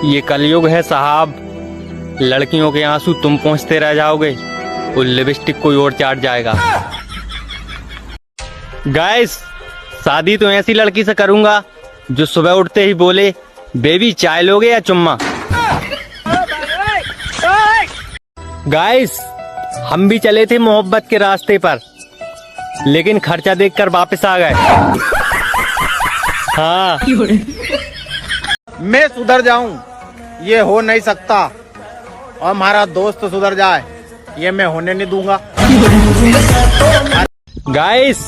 ये कलयुग है साहब, लड़कियों के आंसू तुम पहुंचते रह जाओगे, वो लिपस्टिक कोई और चाट जाएगा। गाइस, शादी तो ऐसी लड़की से करूंगा जो सुबह उठते ही बोले बेबी चाय लोगे या चुम्मा। गाइस, हम भी चले थे मोहब्बत के रास्ते पर, लेकिन खर्चा देखकर वापस आ गए। हाँ, मैं सुधर जाऊं ये हो नहीं सकता, और हमारा दोस्त सुधर जाए ये मैं होने नहीं दूंगा। गाइस,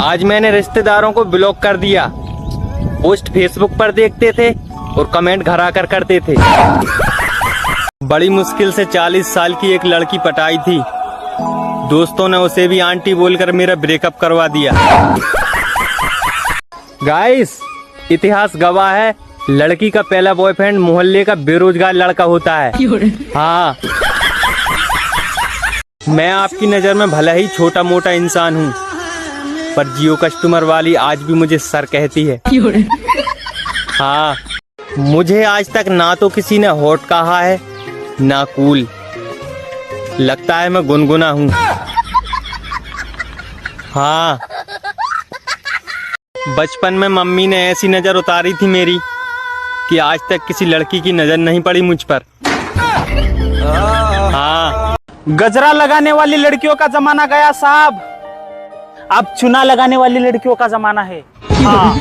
आज मैंने रिश्तेदारों को ब्लॉक कर दिया। पोस्ट फेसबुक पर देखते थे और कमेंट घर आकर करते थे। बड़ी मुश्किल से 40 साल की एक लड़की पटाई थी, दोस्तों ने उसे भी आंटी बोलकर मेरा ब्रेकअप करवा दिया। गाइस, इतिहास गवाह है, लड़की का पहला बॉयफ्रेंड मोहल्ले का बेरोजगार लड़का होता है। हाँ, मैं आपकी नजर में भले ही छोटा मोटा इंसान हूँ, पर जियो कस्टमर वाली आज भी मुझे सर कहती है। हाँ, मुझे आज तक ना तो किसी ने हॉट कहा है ना कूल, लगता है मैं गुनगुना हूँ। हाँ, बचपन में मम्मी ने ऐसी नजर उतारी थी मेरी कि आज तक किसी लड़की की नजर नहीं पड़ी मुझ पर। हाँ, गजरा लगाने वाली लड़कियों का जमाना गया साहब, अब चुना लगाने वाली लड़कियों का जमाना है। हाँ।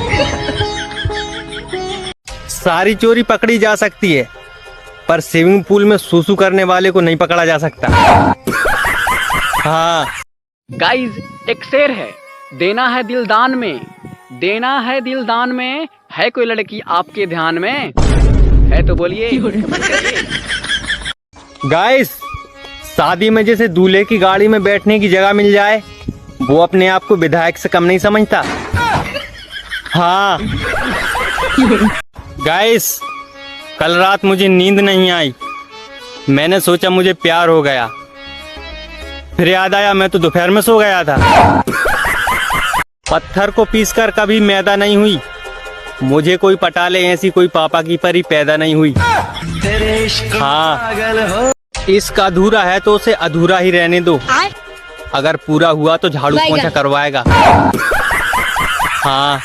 सारी चोरी पकड़ी जा सकती है, पर स्विमिंग पूल में सूसू करने वाले को नहीं पकड़ा जा सकता। हाँ गाइज, एक शेर है, देना है दिल दान में, देना है दिल दान में, है कोई लड़की आपके ध्यान में? है तो बोलिए, कमेंट करिए। गाइस, शादी में जैसे दूल्हे की गाड़ी में बैठने की जगह मिल जाए, वो अपने आप को विधायक से कम नहीं समझता। हाँ गाइस, कल रात मुझे नींद नहीं आई, मैंने सोचा मुझे प्यार हो गया, फिर याद आया मैं तो दोपहर में सो गया था। पत्थर को पीसकर कभी मैदा नहीं हुई, मुझे कोई पटा ले ऐसी कोई पापा की परी पैदा नहीं हुई। हाँ, इसका अधूरा है तो उसे अधूरा ही रहने दो, अगर पूरा हुआ तो झाड़ू पोंछा करवाएगा। हाँ,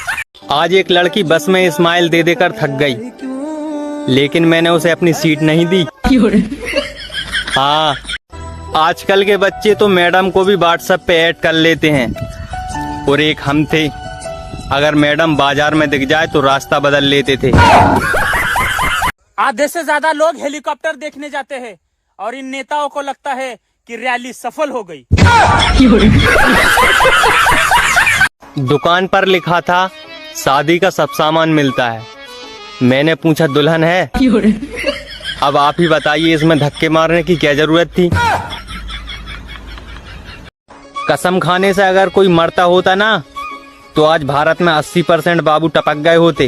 आज एक लड़की बस में स्माइल दे देकर थक गई, लेकिन मैंने उसे अपनी सीट नहीं दी। हाँ, आजकल के बच्चे तो मैडम को भी व्हाट्सएप पे ऐड कर लेते हैं, और एक हम थे, अगर मैडम बाजार में दिख जाए तो रास्ता बदल लेते थे। आधे से ज्यादा लोग हेलीकॉप्टर देखने जाते हैं और इन नेताओं को लगता है कि रैली सफल हो गई। दुकान पर लिखा था शादी का सब सामान मिलता है, मैंने पूछा दुल्हन है? अब आप ही बताइए इसमें धक्के मारने की क्या जरूरत थी? कसम खाने से अगर कोई मरता होता ना, तो आज भारत में 80% बाबू टपक गए होते।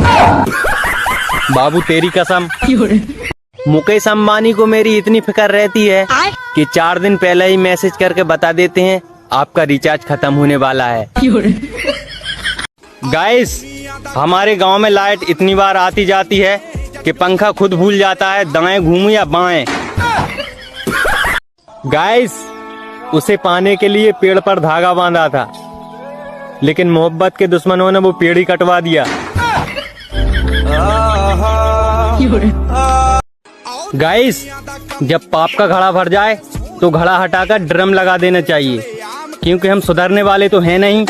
बाबू तेरी कसम। मुकेश अंबानी को मेरी इतनी फिक्र रहती है कि 4 दिन पहले ही मैसेज करके बता देते हैं आपका रिचार्ज खत्म होने वाला है। गाइस, हमारे गांव में लाइट इतनी बार आती जाती है कि पंखा खुद भूल जाता है दाएं घूमूं या बाएं। गाइस, उसे पाने के लिए पेड़ पर धागा बांधा था, लेकिन मोहब्बत के दुश्मनों ने वो पेड़ ही कटवा दिया। गाइस, जब पाप का घड़ा भर जाए तो घड़ा हटाकर ड्रम लगा देना चाहिए, क्योंकि हम सुधरने वाले तो हैं नहीं।